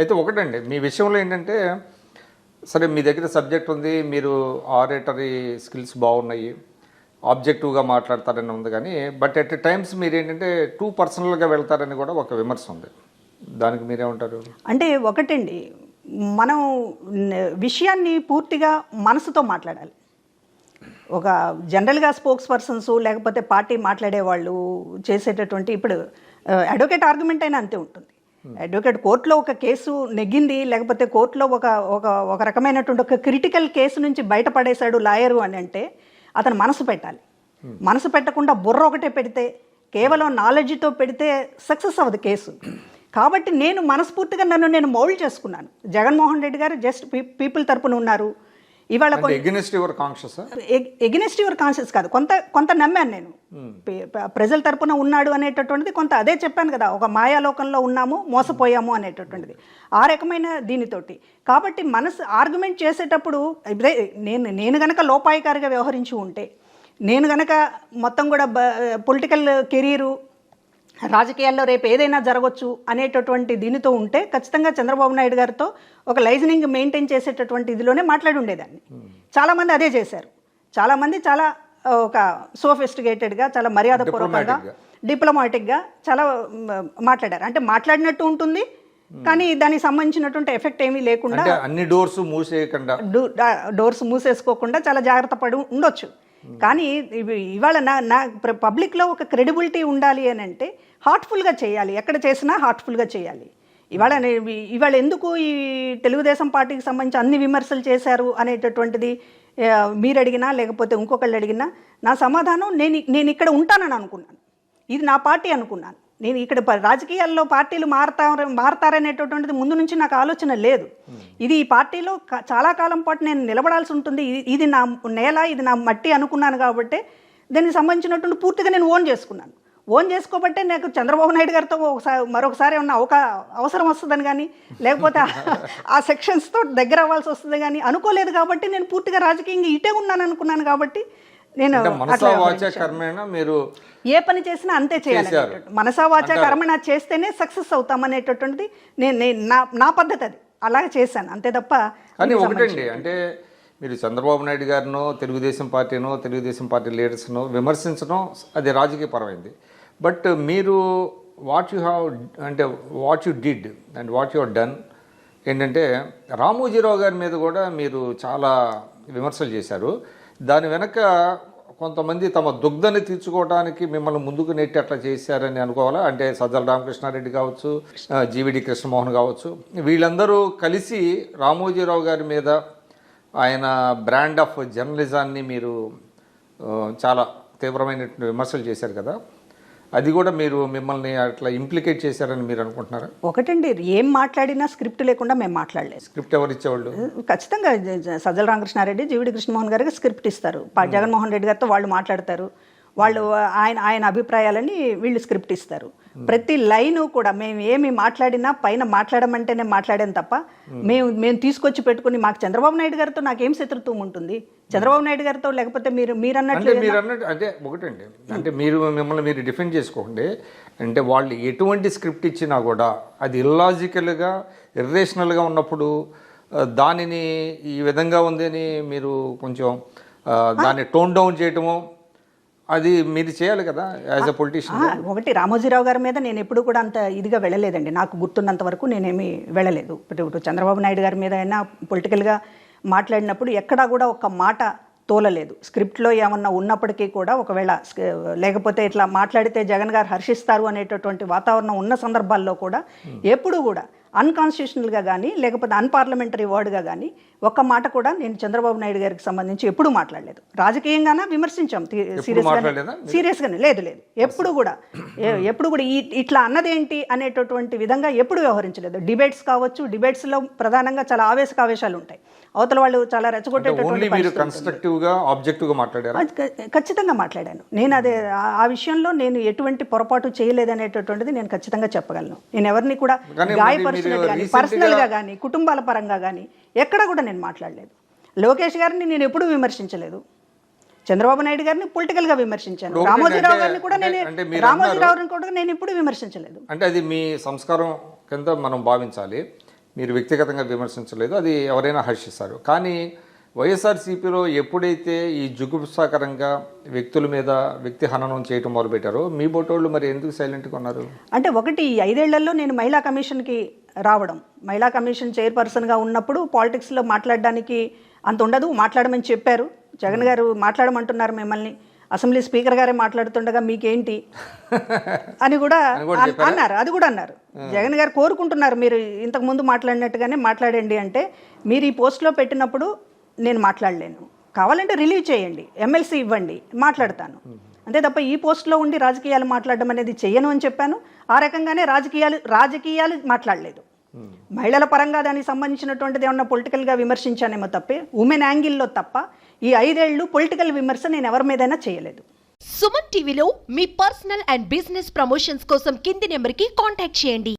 అయితే ఒకటండి మీ విషయంలో ఏంటంటే సరే మీ దగ్గర సబ్జెక్ట్ ఉంది, మీరు ఆరేటరీ స్కిల్స్ బాగున్నాయి, ఆబ్జెక్టివ్గా మాట్లాడతారని ఉంది, కానీ బట్ ఎట్ టైమ్స్ మీరు ఏంటంటే టూ పర్సనల్గా వెళ్తారని కూడా ఒక విమర్శ ఉంది. దానికి మీరేమంటారు? అంటే ఒకటండి, మనం విషయాన్ని పూర్తిగా మనసుతో మాట్లాడాలి. ఒక జనరల్గా స్పోక్స్ పర్సన్స్ లేకపోతే పార్టీ మాట్లాడే వాళ్ళు చేసేటటువంటి, ఇప్పుడు అడ్వకేట్ ఆర్గ్యుమెంట్ అయినా అంతే ఉంటుంది. అడ్వకేట్ కోర్టులో ఒక కేసు నెగ్గింది, లేకపోతే కోర్టులో ఒక రకమైనటువంటి ఒక క్రిటికల్ కేసు నుంచి బయటపడేశాడు లాయరు అని అంటే అతను మనసు పెట్టాలి. మనసు పెట్టకుండా బుర్ర ఒకటే పెడితే, కేవలం నాలెడ్జ్తో పెడితే సక్సెస్ అవ్వదు కేసు. కాబట్టి నేను మనస్ఫూర్తిగా నేను మౌల్డ్ చేసుకున్నాను. జగన్మోహన్ రెడ్డి గారు జస్ట్ పీపుల్ తరపున ఉన్నారు. ఇవాళ ఎగెనిస్ట్ యువర్ కాన్షియస్ కాదు, కొంత నమ్మాను నేను. ప్రజల తరపున ఉన్నాడు అనేటటువంటిది కొంత, అదే చెప్పాను కదా, ఒక మాయాలోకంలో ఉన్నాము, మోసపోయాము అనేటటువంటిది ఆ రకమైన దీనితోటి. కాబట్టి మనసు ఆర్గ్యుమెంట్ చేసేటప్పుడు నేను గనక లోపాయికారిగా వ్యవహరించి ఉంటే, నేను గనక మొత్తం కూడా పొలిటికల్ కెరీరు, రాజకీయాల్లో రేపు ఏదైనా జరగవచ్చు అనేటటువంటి దీనితో ఉంటే ఖచ్చితంగా చంద్రబాబు నాయుడు గారితో ఒక లైజనింగ్ మెయింటైన్ చేసేటటువంటి ఇదిలోనే మాట్లాడి ఉండేదాన్ని. చాలామంది అదే చేశారు. చాలామంది చాలా ఒక సోఫిస్టికేటెడ్గా, చాలా మర్యాదపూర్వకంగా, డిప్లొమాటిక్గా చాలా మాట్లాడారు. అంటే మాట్లాడినట్టు ఉంటుంది, కానీ దానికి సంబంధించినటువంటి ఎఫెక్ట్ ఏమీ లేకుండా, అన్ని డోర్స్ మూసేసుకోకుండా చాలా జాగ్రత్త పడి ఉండొచ్చు. కానీ ఇవాళ నా పబ్లిక్లో ఒక క్రెడిబిలిటీ ఉండాలి అని అంటే హార్ట్ఫుల్గా చేయాలి. ఎక్కడ చేసినా హార్ట్ఫుల్గా చేయాలి. ఇవాళ ఎందుకు ఈ తెలుగుదేశం పార్టీకి సంబంధించి అన్ని విమర్శలు చేశారు అనేటటువంటిది మీరు అడిగినా లేకపోతే ఇంకొకళ్ళు అడిగినా నా సమాధానం, నేను ఇక్కడ ఉంటానని అనుకున్నాను. ఇది నా పార్టీ అనుకున్నాను. నేను ఇక్కడ రాజకీయాల్లో పార్టీలు మారతారనేటటువంటిది ముందు నుంచి నాకు ఆలోచన లేదు. ఇది ఈ పార్టీలో చాలా కాలం పాటు నేను నిలబడాల్సి ఉంటుంది, ఇది నా నేల, ఇది నా మట్టి అనుకున్నాను. కాబట్టి దీనికి సంబంధించినటువంటి పూర్తిగా నేను ఓన్ చేసుకున్నాను. ఓన్ చేసుకోబట్టే నాకు చంద్రబాబు నాయుడు గారితో మరొకసారి ఏమన్నా అవసరం వస్తుందని కానీ, లేకపోతే ఆ సెక్షన్స్తో దగ్గర అవ్వాల్సి వస్తుంది కానీ అనుకోలేదు. కాబట్టి నేను పూర్తిగా రాజకీయంగా ఇటే ఉన్నాను అనుకున్నాను. కాబట్టి నేను మీరు ఏ పని చేసినా అంతే చేయాలి. మనసా వాచా కర్మణ చేస్తేనే సక్సెస్ అవుతామనేటటువంటిది నా పద్ధతి. అది అలాగే చేశాను అంతే తప్ప. కానీ ఒకటండి, అంటే మీరు చంద్రబాబు నాయుడు గారినో తెలుగుదేశం పార్టీ లీడర్స్ను విమర్శించడం అది రాజకీయ పరమైంది. బట్ మీరు what you did and what you done ఏంటంటే, రామోజీరావు గారి మీద కూడా మీరు చాలా విమర్శలు చేశారు. దాని వెనక కొంతమంది తమ దుగ్ధని తీర్చుకోవడానికి మిమ్మల్ని ముందుకు నెట్టి అట్లా చేశారని అనుకోవాలా? అంటే సజ్జల రామకృష్ణారెడ్డి కావచ్చు, జీవీడి కృష్ణమోహన్ కావచ్చు, వీళ్ళందరూ కలిసి రామోజీరావు గారి మీద ఆయన బ్రాండ్ ఆఫ్ జర్నలిజాన్ని మీరు చాలా తీవ్రమైన విమర్శలు చేశారు కదా, అది కూడా మీరు మిమ్మల్ని అట్లా ఇంప్లికేట్ చేశారని మీరు అనుకుంటున్నారా? ఒకటండి, ఏం మాట్లాడినా స్క్రిప్ట్ లేకుండా మేము మాట్లాడలేదు. స్క్రిప్ట్ ఎవరు ఇచ్చేవాళ్ళు? ఖచ్చితంగా సజ్జల రామకృష్ణారెడ్డి, జీవీడి కృష్ణమోహన్ గారికి స్క్రిప్ట్ ఇస్తారు. జగన్మోహన్ రెడ్డి గారితో వాళ్ళు మాట్లాడతారు. వాళ్ళు ఆయన అభిప్రాయాలని వీళ్ళు స్క్రిప్ట్ ఇస్తారు. ప్రతి లైను కూడా మేము ఏమి మాట్లాడినా పైన మాట్లాడమంటేనే మాట్లాడాను తప్ప మేము తీసుకొచ్చి పెట్టుకుని, మాకు చంద్రబాబు నాయుడు గారితో నాకేం శత్రుత్వం ఉంటుంది? చంద్రబాబు నాయుడు గారితో లేకపోతే మీరు అన్నట్టు అంటే ఒకటండి, అంటే మిమ్మల్ని మీరు డిఫెండ్ చేసుకోండి. అంటే వాళ్ళు ఎటువంటి స్క్రిప్ట్ ఇచ్చినా కూడా అది ఇల్లాజికల్గా, ఇర్రేషనల్గా ఉన్నప్పుడు దానిని ఈ విధంగా ఉంది అని మీరు కొంచెం దాన్ని టోన్ డౌన్ చేయటము అది మీరు చేయాలి కదా యాజ్ ఎ పొలిటీషియన్. ఒకటి, రామోజీరావు గారి మీద నేను ఎప్పుడు కూడా అంత ఇదిగా వెళ్ళలేదండి. నాకు గుర్తున్నంత వరకు నేనేమి వెళ్ళలేదు. ఇప్పుడు చంద్రబాబు నాయుడు గారి మీద అయినా పొలిటికల్గా మాట్లాడినప్పుడు ఎక్కడా కూడా ఒక మాట తోలలేదు. స్క్రిప్ట్లో ఏమన్నా ఉన్నప్పటికీ కూడా, ఒకవేళ లేకపోతే ఇట్లా మాట్లాడితే జగన్ గారు హర్షిస్తారు అనేటటువంటి వాతావరణం ఉన్న సందర్భాల్లో కూడా ఎప్పుడూ కూడా అన్కాన్స్టిట్యూషనల్గా కానీ లేకపోతే అన్పార్లమెంటరీ వర్డ్గా కానీ ఒక్క మాట కూడా నేను చంద్రబాబు నాయుడు గారికి సంబంధించి ఎప్పుడూ మాట్లాడలేదు. రాజకీయంగానే విమర్శించాం సీరియస్గానే. లేదు ఎప్పుడు కూడా ఇట్లా అన్నదేంటి అనేటటువంటి విధంగా ఎప్పుడు వ్యవహరించలేదు. డిబేట్స్ కావచ్చు, డిబేట్స్లో ప్రధానంగా చాలా ఆవేశాలు ఉంటాయి. అవతల వాళ్ళు చాలా రెచ్చగొట్టేటటువంటి, ఖచ్చితంగా మాట్లాడాను నేను. అదే ఆ విషయంలో నేను ఎటువంటి పొరపాటు చేయలేదనేటటువంటిది నేను ఖచ్చితంగా చెప్పగలను. నేను ఎవరిని కూడా గాయపరిచినట్టు కానీ, పర్సనల్గా కానీ, కుటుంబాల పరంగా కానీ ఎక్కడ కూడా నేను మాట్లాడలేదు. లోకేష్ గారిని నేను ఎప్పుడూ విమర్శించలేదు. చంద్రబాబు నాయుడు గారిని పొలిటికల్గా విమర్శించాను. రామోజీరావు గారిని కూడా నేను ఎప్పుడు విమర్శించలేదు. అంటే అది మీ సంస్కారం కింద మనం భావించాలి. మీరు వ్యక్తిగతంగా విమర్శించలేదు, అది ఎవరైనా హర్షిస్తారు. కానీ వైఎస్ఆర్సీపీలో ఎప్పుడైతే ఈ జుగుప్సాకరంగా వ్యక్తుల మీద వ్యక్తి హననం చేయటం మొదలుపెట్టారో మీ బోటోళ్ళు మరి ఎందుకు సైలెంట్గా ఉన్నారు? అంటే ఒకటి 5 ఏళ్లలో నేను మహిళా కమిషన్కి రావడం, మహిళా కమిషన్ చైర్పర్సన్గా ఉన్నప్పుడు పాలిటిక్స్లో మాట్లాడడానికి అంత ఉండదు, మాట్లాడమని చెప్పారు. జగన్ గారు మాట్లాడమంటున్నారు మిమ్మల్ని, అసెంబ్లీ స్పీకర్ గారే మాట్లాడుతుండగా మీకేంటి అని కూడా అన్నారు. అది కూడా అన్నారు. జగన్ గారు కోరుకుంటున్నారు మీరు ఇంతకు ముందు మాట్లాడినట్టుగానే మాట్లాడండి అంటే, మీరు ఈ పోస్ట్లో పెట్టినప్పుడు నేను మాట్లాడలేను, కావాలంటే రిలీవ్ చేయండి, ఎమ్మెల్సీ ఇవ్వండి, మాట్లాడతాను, అంతే తప్ప ఈ పోస్ట్లో ఉండి రాజకీయాలు మాట్లాడడం అనేది చెయ్యను అని చెప్పాను. ఆ రకంగానే రాజకీయాలు మాట్లాడలేదు. మహిళల పరంగా దానికి సంబంధించినటువంటిది ఏమన్నా పొలిటికల్గా విమర్శించానేమో తప్పే, ఉమెన్ యాంగిల్లో తప్ప ఈ 5 ఏళ్ళు పొలిటికల్ విమర్శ నేను ఎవరి మీదైనా చేయలేదు. సుమన్ టీవీలో మీ పర్సనల్ అండ్ బిజినెస్ ప్రమోషన్స్ కోసం కింది నెంబర్కి కాంటాక్ట్ చేయండి.